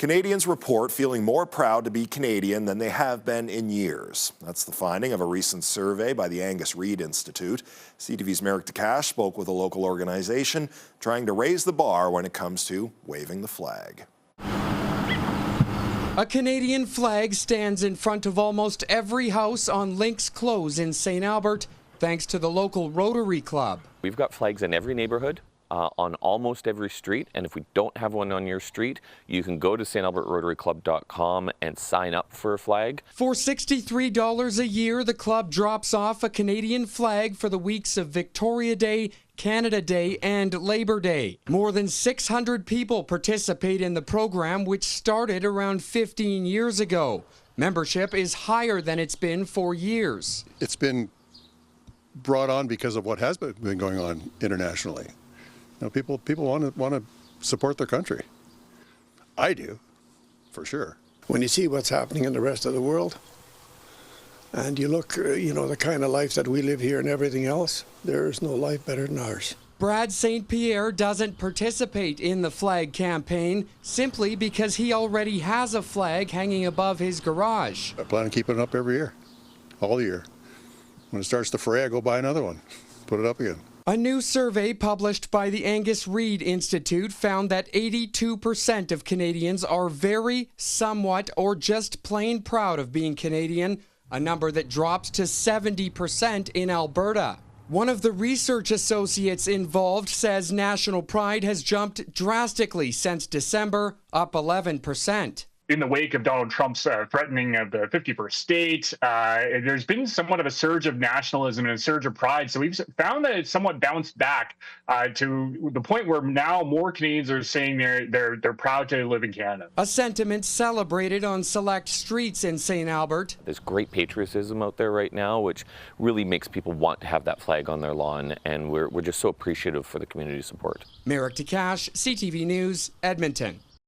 Canadians report feeling more proud to be Canadian than they have been in years. That's the finding of a recent survey by the Angus Reid Institute. CTV's Merrick DeCash spoke with a local organization trying to raise the bar when it comes to waving the flag. A Canadian flag stands in front of almost every house on Lynx Close in St. Albert, thanks to the local Rotary Club. We've got flags in every neighborhood, on almost every street, and if we don't have one on your street, you can go to stalbertrotaryclub.com and sign up for a flag. For $63 a year, the club drops off a Canadian flag for the weeks of Victoria Day, Canada Day, and Labor Day. More than 600 people participate in the program, which started around 15 years ago. Membership is higher than it's been for years. It's been brought on because of what has been going on internationally. You know, people want to support their country. I do, for sure. When you see what's happening in the rest of the world, and you look, the kind of life that we live here and everything else, there's no life better than ours. Brad St. Pierre doesn't participate in the flag campaign simply because he already has a flag hanging above his garage. I plan on keeping it up every year, all year. When it starts to fray, I go buy another one, put it up again. A new survey published by the Angus Reid Institute found that 82% of Canadians are very, somewhat, or just plain proud of being Canadian, a number that drops to 70% in Alberta. One of the research associates involved says national pride has jumped drastically since December, up 11%. In the wake of Donald Trump's threatening of the 51st state, there's been somewhat of a surge of nationalism and a surge of pride. So we've found that it's somewhat bounced back to the point where now more Canadians are saying they're proud to live in Canada. A sentiment celebrated on select streets in St. Albert. There's great patriotism out there right now, which really makes people want to have that flag on their lawn, and we're just so appreciative for the community support. Merrick DeCash, CTV News, Edmonton.